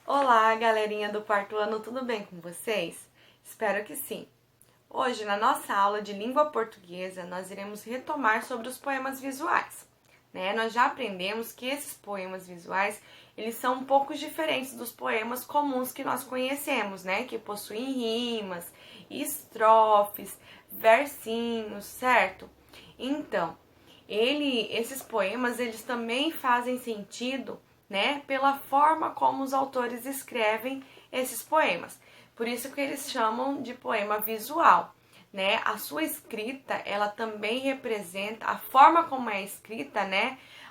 Olá, galerinha do quarto ano, tudo bem com vocês? Espero que sim. Hoje, na nossa aula de língua portuguesa, nós iremos retomar sobre os poemas visuais. Nós já aprendemos que esses poemas visuais, eles são um pouco diferentes dos poemas comuns que nós conhecemos, que possuem rimas, estrofes, versinhos, certo? Então, esses poemas, eles também fazem sentido, pela forma como os autores escrevem esses poemas. Por isso que eles chamam de poema visual, A sua escrita, ela também representa a forma como é escrita,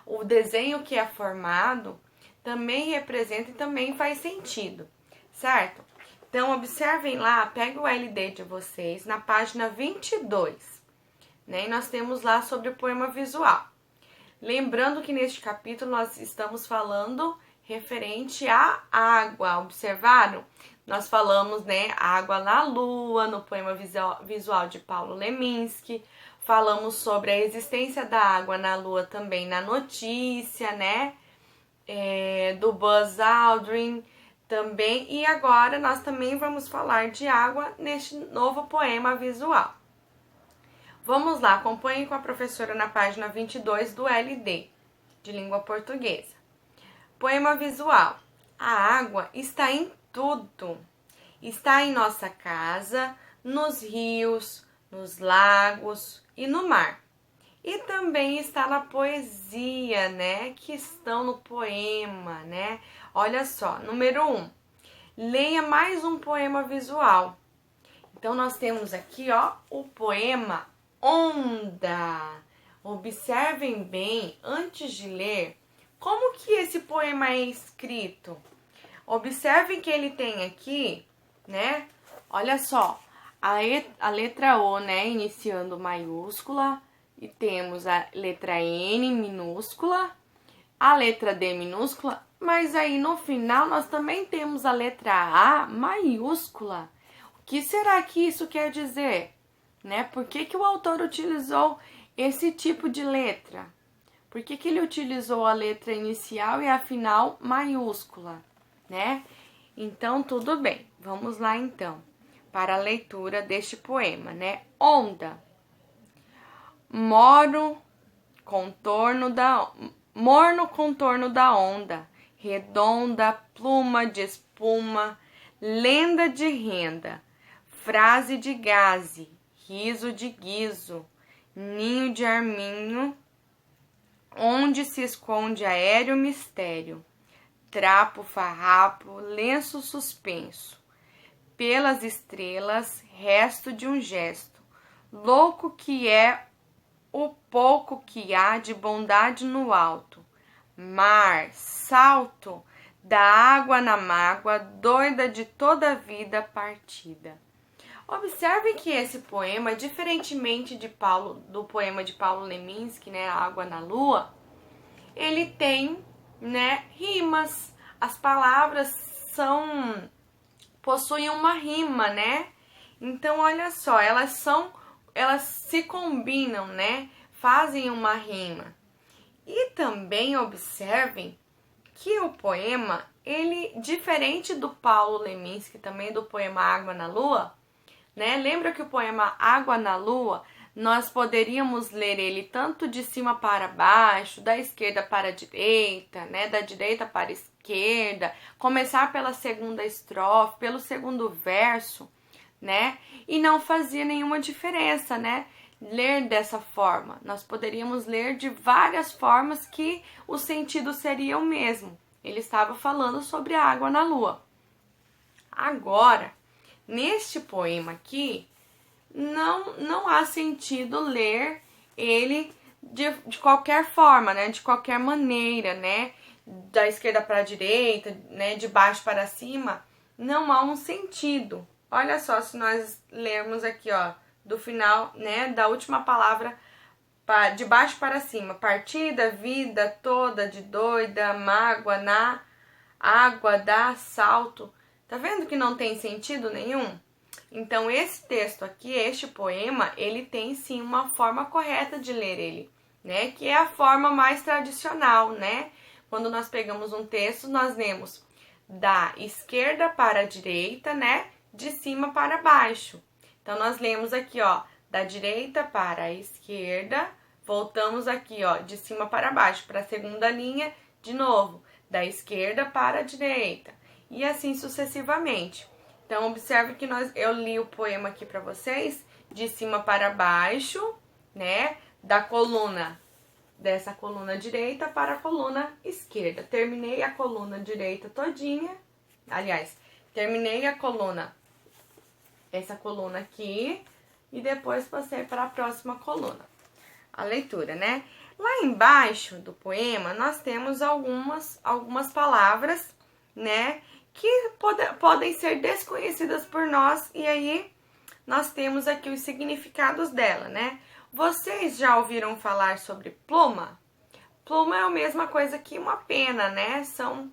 O desenho que é formado também representa e também faz sentido, certo? Então, observem lá, pega o LD de vocês na página 22, E nós temos lá sobre o poema visual. Lembrando que neste capítulo nós estamos falando referente à água, observaram? Nós falamos, água na lua, no poema visual de Paulo Leminski. Falamos sobre a existência da água na lua também na notícia, do Buzz Aldrin também. E agora nós também vamos falar de água neste novo poema visual. Vamos lá, acompanhem com a professora na página 22 do LD, de língua portuguesa. Poema visual. A água está em tudo. Está em nossa casa, nos rios, nos lagos e no mar. E também está na poesia, que estão no poema, Olha só, número 1. Leia mais um poema visual. Então, nós temos aqui, o poema Onda. Observem bem, antes de ler, como que esse poema é escrito. Observem que ele tem aqui, Olha só, a letra O, iniciando maiúscula, e temos a letra N minúscula, a letra D minúscula, mas aí no final nós também temos a letra A maiúscula. O que será que isso quer dizer? Por que o autor utilizou esse tipo de letra? Por que ele utilizou a letra inicial e a final maiúscula, Então, tudo bem. Vamos lá, então, para a leitura deste poema, Onda. Morno contorno da onda, redonda, pluma de espuma, lenda de renda, frase de gaze, riso de guizo, ninho de arminho, onde se esconde aéreo mistério, trapo farrapo, lenço suspenso, pelas estrelas, resto de um gesto, louco que é o pouco que há de bondade no alto, mar, salto, da água na mágoa, doida de toda a vida partida. Observe que esse poema, diferentemente do poema de Paulo Leminski, A Água na Lua, ele tem, rimas. As palavras possuem uma rima, Então, olha só, elas se combinam, Fazem uma rima. E também observem que o poema, ele, diferente do Paulo Leminski, também do poema Água na Lua, Lembra que o poema Água na Lua, nós poderíamos ler ele tanto de cima para baixo, da esquerda para a direita, da direita para a esquerda, começar pela segunda estrofe, pelo segundo verso, E não fazia nenhuma diferença, ler dessa forma. Nós poderíamos ler de várias formas que o sentido seria o mesmo. Ele estava falando sobre a água na lua. Agora, neste poema aqui, não há sentido ler ele de qualquer forma, de qualquer maneira, Da esquerda para a direita, de baixo para cima, não há um sentido. Olha só, se nós lermos aqui, do final, da última palavra, de baixo para cima, partida, vida, toda, de doida, mágoa, na, água, dá, salto. Tá vendo que não tem sentido nenhum? Então, esse texto aqui, este poema, ele tem sim uma forma correta de ler ele, Que é a forma mais tradicional, Quando nós pegamos um texto, nós lemos da esquerda para a direita, né? De cima para baixo. Então, nós lemos aqui, ó, da direita para a esquerda, voltamos aqui, ó, de cima para baixo, para a segunda linha, de novo, da esquerda para a direita, e assim sucessivamente. Então, observe que eu li o poema aqui para vocês, de cima para baixo, né, dessa coluna direita para a coluna esquerda. Terminei a coluna direita todinha, aliás, terminei essa coluna aqui, e depois passei para a próxima coluna. A leitura, né? Lá embaixo do poema, nós temos algumas palavras, né, que podem ser desconhecidas por nós, e aí nós temos aqui os significados dela, né? Vocês já ouviram falar sobre pluma? Pluma é a mesma coisa que uma pena, né? São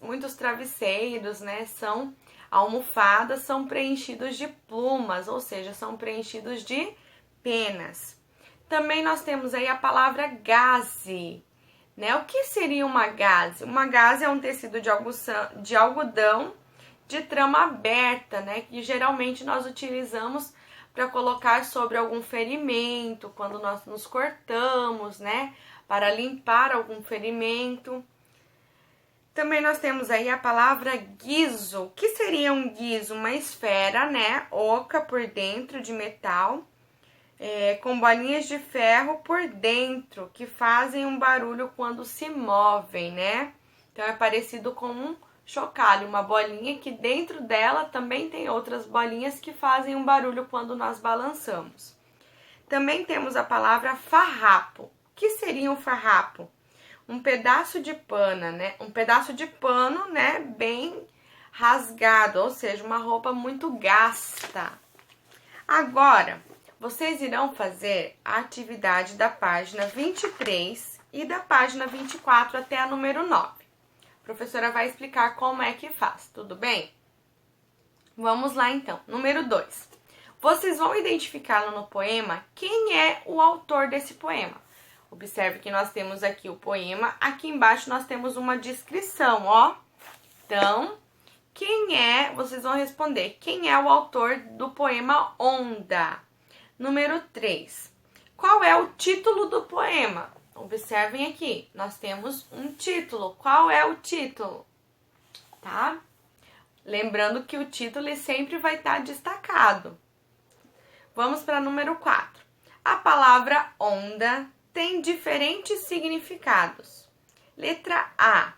muitos travesseiros, né? São almofadas, são preenchidos de plumas, ou seja, são preenchidos de penas. Também nós temos aí a palavra gaze, né? O que seria uma gaze? Uma gaze é um tecido de algodão de trama aberta, né? Que geralmente nós utilizamos para colocar sobre algum ferimento, quando nós nos cortamos, né? Para limpar algum ferimento. Também nós temos aí a palavra guiso. O que seria um guiso? Uma esfera, né? Oca por dentro, de metal, com bolinhas de ferro por dentro, que fazem um barulho quando se movem, né? Então, é parecido com um chocalho, uma bolinha que dentro dela também tem outras bolinhas que fazem um barulho quando nós balançamos. Também temos a palavra farrapo. O que seria um farrapo? Um pedaço de pano, né? Um pedaço de pano, né? Bem rasgado, ou seja, uma roupa muito gasta. Agora, vocês irão fazer a atividade da página 23 e da página 24 até a número 9. A professora vai explicar como é que faz, tudo bem? Vamos lá então. Número 2. Vocês vão identificar no poema quem é o autor desse poema. Observe que nós temos aqui o poema, aqui embaixo nós temos uma descrição, ó. Então, vocês vão responder, quem é o autor do poema Onda? Número 3. Qual é o título do poema? Observem aqui, nós temos um título. Qual é o título? Tá? Lembrando que o título sempre vai estar destacado. Vamos para número 4. A palavra onda tem diferentes significados. Letra A.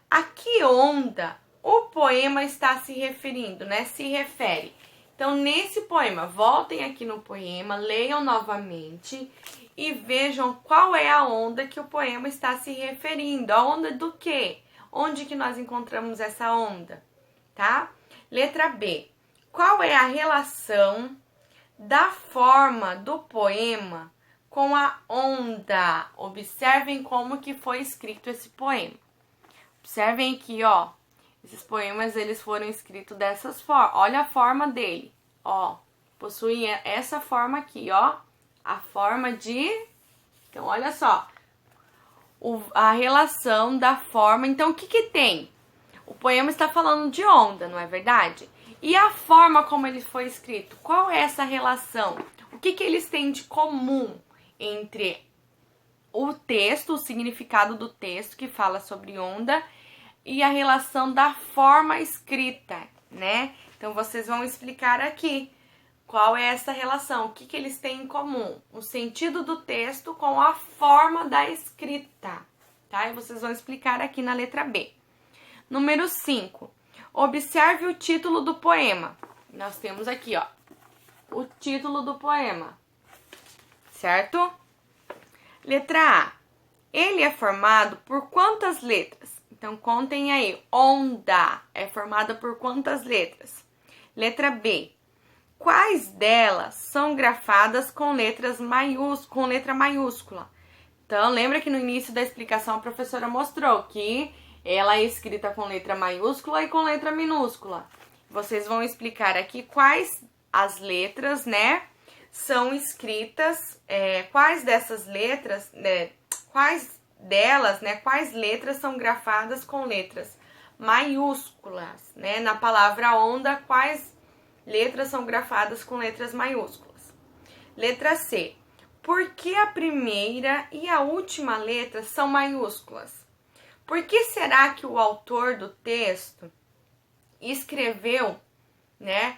A que onda o poema está se referindo, né? Se refere. Então, nesse poema, voltem aqui no poema, leiam novamente e vejam qual é a onda que o poema está se referindo. A onda do quê? Onde que nós encontramos essa onda, tá? Letra B. Qual é a relação da forma do poema com a onda? Observem como que foi escrito esse poema. Observem aqui, ó. Esses poemas, eles foram escritos dessas formas. Olha a forma dele, ó. Possui essa forma aqui, ó. A forma de... Então, olha só. A relação da forma. Então, o que que tem? O poema está falando de onda, não é verdade? E a forma como ele foi escrito? Qual é essa relação? O que que eles têm de comum entre o texto, o significado do texto que fala sobre onda e a relação da forma escrita, né? Então, vocês vão explicar aqui qual é essa relação, o que que eles têm em comum, o sentido do texto com a forma da escrita, tá? E vocês vão explicar aqui na letra B. Número 5. Observe o título do poema. Nós temos aqui, ó, o título do poema, certo? Letra A. Ele é formado por quantas letras? Então, contem aí. Onda é formada por quantas letras? Letra B. Quais delas são grafadas com letra maiúscula? Então, lembra que no início da explicação a professora mostrou que ela é escrita com letra maiúscula e com letra minúscula. Vocês vão explicar aqui quais as letras, né, são escritas, quais dessas letras, quais letras são grafadas com letras maiúsculas, né? Na palavra onda, quais letras são grafadas com letras maiúsculas? Letra C. Por que a primeira e a última letra são maiúsculas? Por que será que o autor do texto escreveu, né,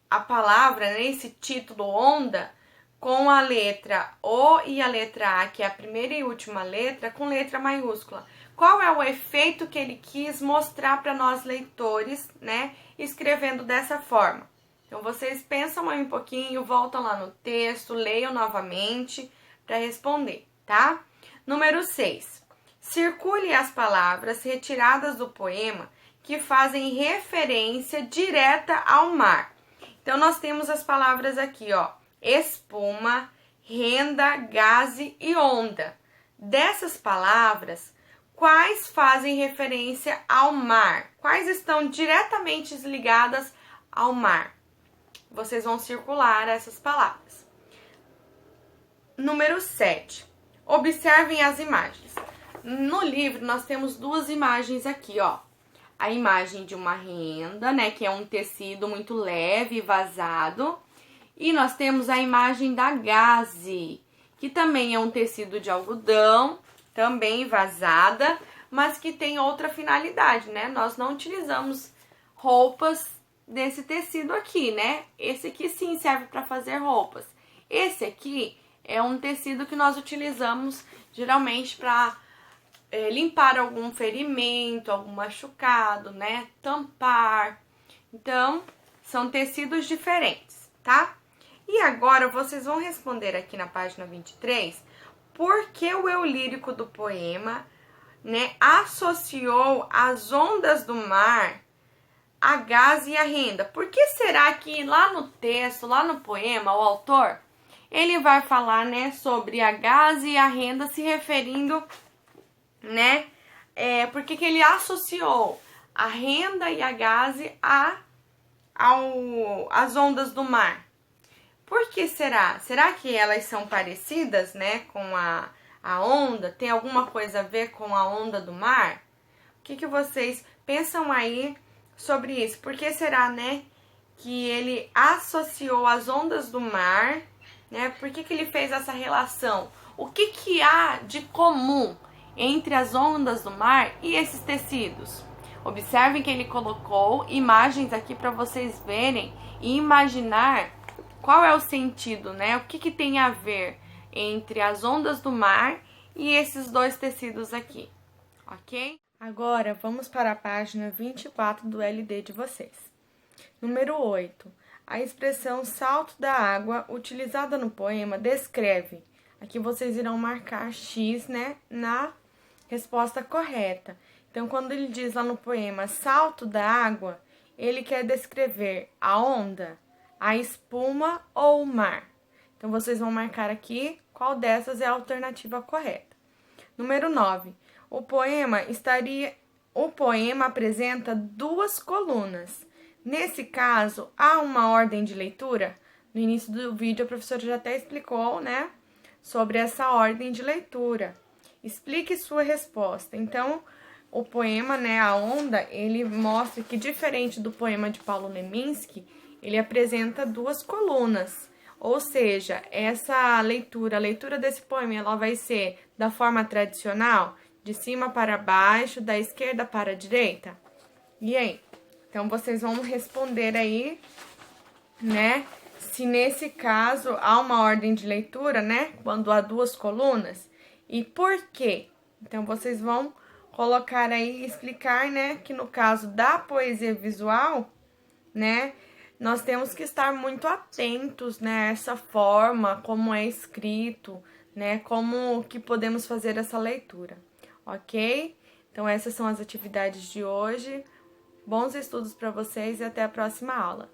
a palavra, né, esse título onda, com a letra O e a letra A, que é a primeira e última letra, com letra maiúscula? Qual é o efeito que ele quis mostrar para nós leitores, né, escrevendo dessa forma? Então, vocês pensam aí um pouquinho, voltam lá no texto, leiam novamente para responder, tá? Número 6. Circule as palavras retiradas do poema que fazem referência direta ao mar. Então, nós temos as palavras aqui, ó, espuma, renda, gaze e onda. Dessas palavras, quais fazem referência ao mar? Quais estão diretamente ligadas ao mar? Vocês vão circular essas palavras. Número 7. Observem as imagens. No livro, nós temos duas imagens aqui, ó. A imagem de uma renda, né, que é um tecido muito leve e vazado. E nós temos a imagem da gaze, que também é um tecido de algodão, também vazada, mas que tem outra finalidade, né? Nós não utilizamos roupas desse tecido aqui, né? Esse aqui sim serve para fazer roupas. Esse aqui é um tecido que nós utilizamos geralmente para limpar algum ferimento, algum machucado, né? Tampar. Então, são tecidos diferentes, tá? E agora vocês vão responder aqui na página 23 por que o eu lírico do poema, né, associou as ondas do mar a gaze e a renda. Por que será que lá no texto, lá no poema, o autor, ele vai falar, né, sobre a gaze e a renda se referindo, né, por que ele associou a renda e a gaze às ondas do mar? Por que será? Será que elas são parecidas, né, com a onda? Tem alguma coisa a ver com a onda do mar? O que vocês pensam aí sobre isso? Por que será, né, que ele associou as ondas do mar, né? Por que ele fez essa relação? O que há de comum entre as ondas do mar e esses tecidos? Observem que ele colocou imagens aqui para vocês verem e imaginar qual é o sentido, né? O que tem a ver entre as ondas do mar e esses dois tecidos aqui, ok? Agora, vamos para a página 24 do LD de vocês. Número 8. A expressão salto da água, utilizada no poema, descreve. Aqui vocês irão marcar X, né, na resposta correta. Então, quando ele diz lá no poema salto da água, ele quer descrever a onda, a espuma ou o mar. Então, vocês vão marcar aqui qual dessas é a alternativa correta. Número 9. O poema apresenta duas colunas. Nesse caso, há uma ordem de leitura? No início do vídeo, a professora já até explicou, né, sobre essa ordem de leitura. Explique sua resposta. Então, o poema, né, A Onda, ele mostra que, diferente do poema de Paulo Leminski, ele apresenta duas colunas. Ou seja, essa leitura, a leitura desse poema, ela vai ser da forma tradicional, de cima para baixo, da esquerda para a direita? E aí? Então, vocês vão responder aí, né, se nesse caso há uma ordem de leitura, né, quando há duas colunas, e por quê? Então, vocês vão colocar aí e explicar, né, que no caso da poesia visual, né, nós temos que estar muito atentos, né, a essa forma, como é escrito, né, como que podemos fazer essa leitura, ok? Então, essas são as atividades de hoje. Bons estudos para vocês e até a próxima aula.